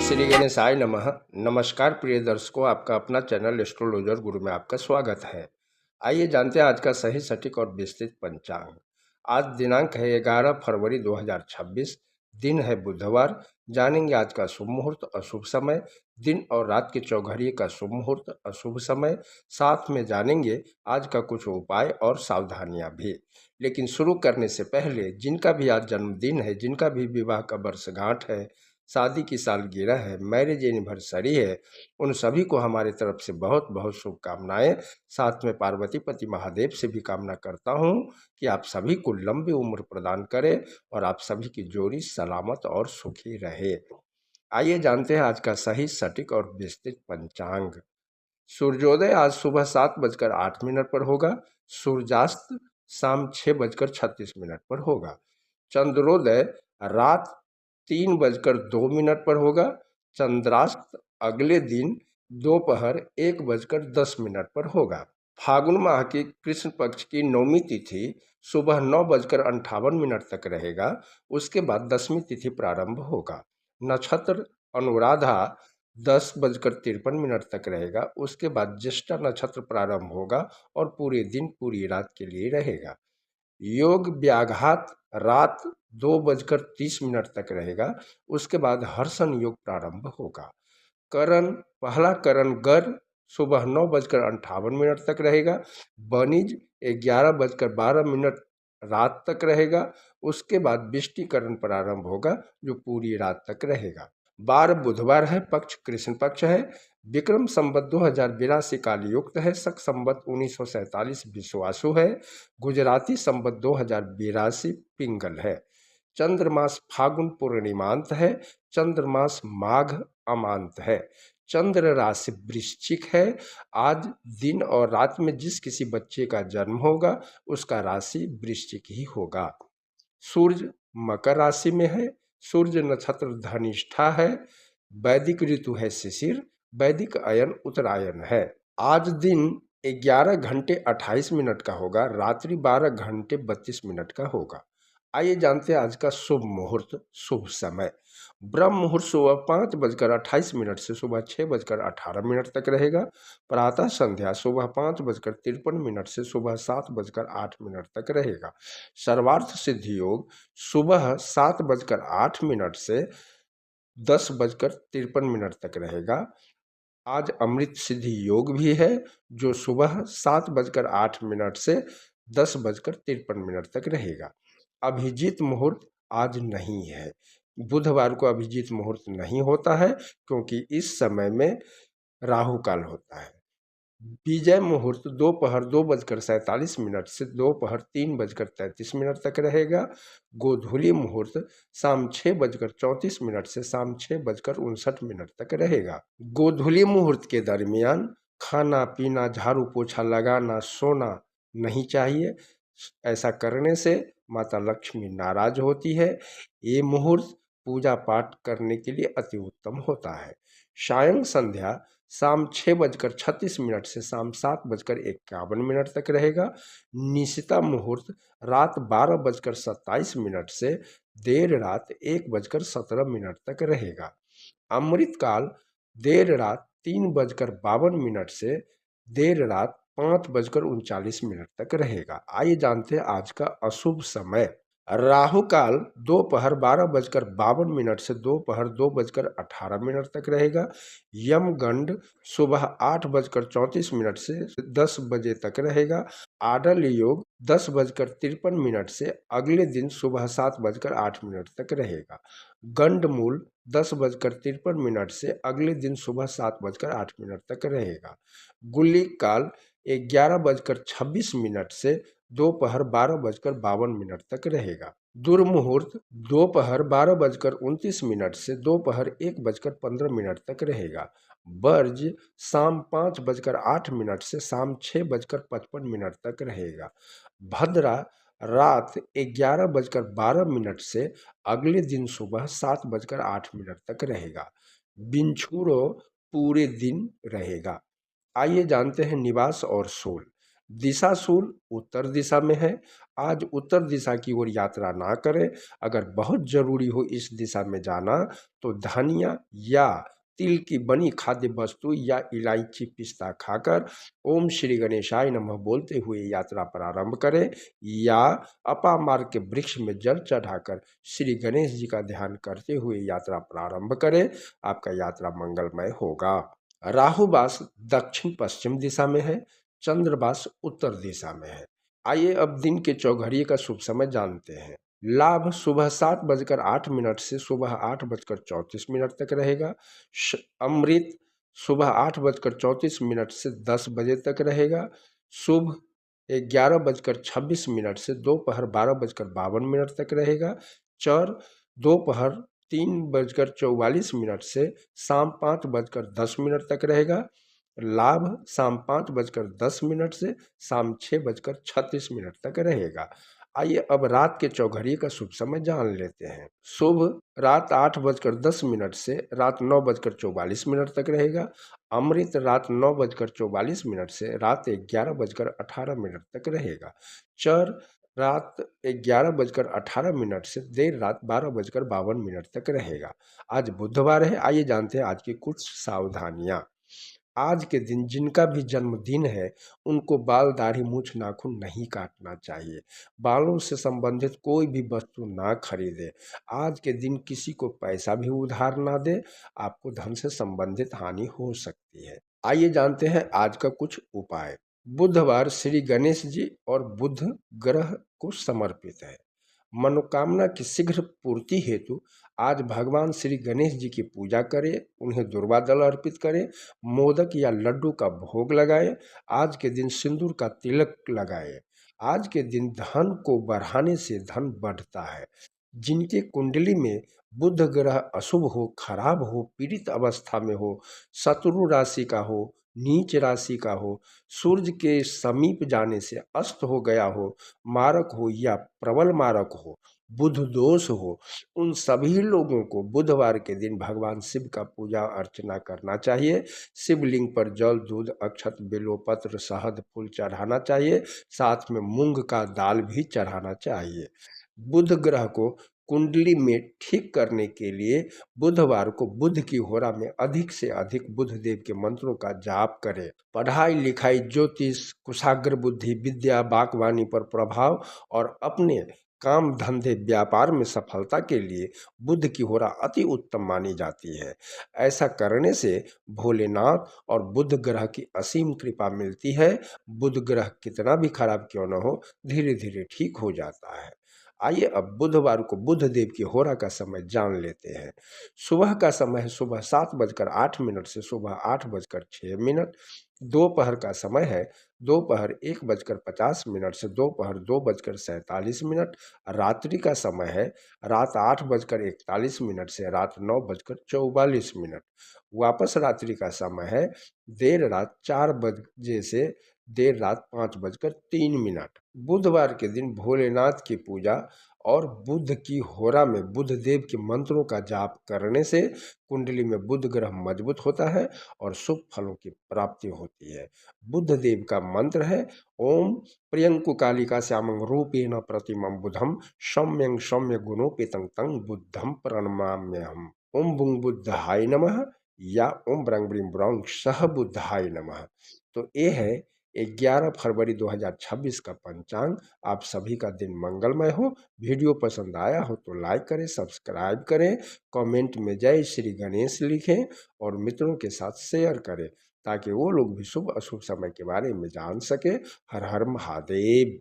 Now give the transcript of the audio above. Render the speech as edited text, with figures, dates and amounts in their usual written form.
श्री गणेशाय नमः। नमस्कार प्रिय दर्शकों, आपका अपना चैनल एस्ट्रोलॉजर गुरु में आपका स्वागत है। आइए जानते हैं आज का सही सटीक और विस्तृत पंचांग। आज दिनांक है 11 फरवरी 2026, दिन है बुधवार। जानेंगे आज का शुभ मुहूर्त, अशुभ समय, दिन और रात के चौघड़िए का शुभ मुहूर्त, अशुभ समय। साथ में जानेंगे आज का कुछ उपाय और सावधानियां भी। लेकिन शुरू करने से पहले जिनका भी आज जन्मदिन है, जिनका भी विवाह का वर्षगांठ है, शादी की सालगिरह है, मैरिज एनिवर्सरी है, उन सभी को हमारे तरफ से बहुत बहुत शुभकामनाएं। साथ में पार्वती पति महादेव से भी कामना करता हूं कि आप सभी को लंबी उम्र प्रदान करें और आप सभी की जोड़ी सलामत और सुखी रहे। आइए जानते हैं आज का सही सटीक और विस्तृत पंचांग। सूर्योदय आज सुबह 7:08 पर होगा। सूर्यास्त शाम 6:36 पर होगा। चंद्रोदय रात 3:02 पर होगा। चंद्रास्त अगले दिन दोपहर 1:10 पर होगा। फागुन माह की कृष्ण पक्ष की नौमी तिथि सुबह 9:58 तक रहेगा। उसके बाद दसवीं तिथि प्रारंभ होगा। नक्षत्र अनुराधा 10:53 तक रहेगा। उसके बाद ज्येष्ठा नक्षत्र प्रारंभ होगा और पूरे दिन पूरी रात के लिए रहेगा। योग व्याघात रात 2:30 तक रहेगा। उसके बाद हर्षण योग प्रारंभ होगा। करण पहला करण गर सुबह 9:58 तक रहेगा। बनिज 11:12 रात तक रहेगा। उसके बाद विष्टिकरण प्रारंभ होगा जो पूरी रात तक रहेगा। बार बुधवार है, पक्ष कृष्ण पक्ष है। विक्रम संवत 2082 काल युक्त है। शक संवत 1947 विश्वासु है। गुजराती संवत 2082 पिंगल है। चंद्रमास फागुन पूर्णिमांत है। चंद्रमास माघ अमांत है। चंद्र राशि वृश्चिक है। आज दिन और रात में जिस किसी बच्चे का जन्म होगा उसका राशि वृश्चिक ही होगा। सूर्य मकर राशि में है। सूर्य नक्षत्र धनिष्ठा है। वैदिक ऋतु है शिशिर। वैदिक अयन उत्तरायण है। आज दिन 11:28 का होगा। रात्रि 12:32 का होगा। आइए जानते हैं आज का शुभ मुहूर्त, शुभ समय। ब्रह्म मुहूर्त सुबह 5:28 से सुबह 6:18 तक रहेगा। प्रातः संध्या सुबह 5:53 से सुबह 7:08 तक रहेगा। सर्वार्थ सिद्धि योग सुबह 7:08 से 10:53 तक रहेगा। आज अमृत सिद्धि योग भी है जो सुबह 7:08 से 10:53 तक रहेगा। अभिजीत मुहूर्त आज नहीं है। बुधवार को अभिजीत मुहूर्त नहीं होता है क्योंकि इस समय में राहु काल होता है। विजय मुहूर्त दोपहर 2:47 से दोपहर 3:33 तक रहेगा। गोधूली मुहूर्त शाम 6:34 से शाम 6:59 तक रहेगा। गोधूली मुहूर्त के दरमियान खाना पीना, झाड़ू पोछा लगाना, सोना नहीं चाहिए। ऐसा करने से माता लक्ष्मी नाराज होती है। ये मुहूर्त पूजा पाठ करने के लिए अति उत्तम होता है। सायं संध्या शाम 6:36 से शाम 7:51 तक रहेगा। निशिता मुहूर्त रात 12:27 से देर रात 1:17 तक रहेगा। अमृत काल देर रात 3:52 से देर रात 5:39 तक रहेगा। आइए जानते हैं आज का अशुभ समय। राहु काल दोपहर 12:52 से दोपहर 2:18 तक रहेगा। यमगंड सुबह 8:34 से 10 बजे तक रहेगा। आडल योग 10:53 से अगले दिन सुबह 7:08 तक रहेगा। गंडमूल 10:53 से अगले दिन सुबह 7:08 तक रहेगा। गुलिक काल 11:26 से दोपहर 12:52 तक रहेगा। दुर्मुहूर्त दोपहर 12:29 से दोपहर 1:15 तक रहेगा। वर्ज शाम 5:08 से शाम 6:55 तक रहेगा। भद्रा रात 11:12 से अगले दिन सुबह 7:08 तक रहेगा। बिंछुरो पूरे दिन रहेगा। आइए जानते हैं निवास और शूल। दिशाशूल उत्तर दिशा में है। आज उत्तर दिशा की ओर यात्रा ना करें। अगर बहुत ज़रूरी हो इस दिशा में जाना तो धनिया या तिल की बनी खाद्य वस्तु या इलायची पिस्ता खाकर ओम श्री गणेशाय नमः बोलते हुए यात्रा प्रारंभ करें, या अपामार्ग के वृक्ष में जल चढ़ाकर श्री गणेश जी का ध्यान करते हुए यात्रा प्रारंभ करें। आपका यात्रा मंगलमय होगा। राहुवास दक्षिण पश्चिम दिशा में है, चंद्रवास उत्तर दिशा में है। आइए अब दिन के चौघड़िए का शुभ समय जानते हैं। लाभ सुबह 7:08 से सुबह 8:34 तक रहेगा। अमृत सुबह 8:34 से 10 बजे तक रहेगा। शुभ 11:26 से दोपहर 12:52 तक रहेगा। चर दोपहर 3:44 से शाम 5:10 तक रहेगा। लाभ शाम 5:10 से शाम 6:36 तक रहेगा। आइए अब रात के चौघड़िए का शुभ समय जान लेते हैं। शुभ रात 8:10 से रात 9:44 तक रहेगा। अमृत रात 9:44 से रात 11:18 तक रहेगा। चर रात 11:18 से देर रात 12:52 तक रहेगा। आज बुधवार है। आइए जानते हैं आज की कुछ सावधानियां। आज के दिन जिनका भी जन्मदिन है उनको बाल, दाढ़ी, मूछ, नाखून नहीं काटना चाहिए। बालों से संबंधित कोई भी वस्तु ना खरीदे। आज के दिन किसी को पैसा भी उधार ना दे, आपको धन से संबंधित हानि हो सकती है। आइए जानते हैं आज का कुछ उपाय। बुधवार श्री गणेश जी और बुध ग्रह को समर्पित है। मनोकामना की शीघ्र पूर्ति हेतु आज भगवान श्री गणेश जी की पूजा करें, उन्हें दुर्वा दल अर्पित करें, मोदक या लड्डू का भोग लगाएं। आज के दिन सिंदूर का तिलक लगाएं। आज के दिन धन को बढ़ाने से धन बढ़ता है। जिनके कुंडली में बुध ग्रह अशुभ हो, खराब हो, पीड़ित अवस्था में हो, शत्रु राशि का हो, नीच राशि का हो, सूर्य के समीप जाने से अस्त हो गया हो, मारक हो या प्रबल मारक हो, बुध दोष हो, उन सभी लोगों को बुधवार के दिन भगवान शिव का पूजा अर्चना करना चाहिए। शिवलिंग पर जल, दूध, अक्षत, बेलोपत्र, शहद, फूल चढ़ाना चाहिए। साथ में मूंग का दाल भी चढ़ाना चाहिए। बुध ग्रह को कुंडली में ठीक करने के लिए बुधवार को बुध की होरा में अधिक से अधिक बुध देव के मंत्रों का जाप करें। पढ़ाई लिखाई, ज्योतिष, कुशाग्र बुद्धि, विद्या, बागवानी पर प्रभाव और अपने काम धंधे व्यापार में सफलता के लिए बुध की होरा अति उत्तम मानी जाती है। ऐसा करने से भोलेनाथ और बुध ग्रह की असीम कृपा मिलती है। बुध ग्रह कितना भी खराब क्यों न हो, धीरे धीरे ठीक हो जाता है। आइए अब बुधवार को बुध देव की होरा का समय जान लेते हैं। सुबह का समय है सुबह 7:08 से सुबह 8:06। दोपहर का समय है दोपहर 1:50 से दोपहर 2:47। रात्रि का समय है रात 8:41 से रात 9:44। वापस रात्रि का समय है देर रात 4 बजे से देर रात 5:03। बुधवार के दिन भोलेनाथ की पूजा और बुध की होरा में बुध देव के मंत्रों का जाप करने से कुंडली में बुध ग्रह मजबूत होता है और शुभ फलों की प्राप्ति होती है। बुध देव का मंत्र है ओम प्रियंकु कालिका श्यामं रूपेण प्रतिमं बुधम सौम्यं सौम्य गुणोपेतं तं बुद्धं प्रणमाम्यहम्। ओम बुंग बुद्धाय नमः या ओम ब्रंग ब्रीं ब्रौंग सह बुद्धाय नमः। तो ये है 11 फरवरी 2026 का पंचांग। आप सभी का दिन मंगलमय हो। वीडियो पसंद आया हो तो लाइक करें, सब्सक्राइब करें, कमेंट में जय श्री गणेश लिखें और मित्रों के साथ शेयर करें ताकि वो लोग भी शुभ अशुभ समय के बारे में जान सके। हर हर महादेव।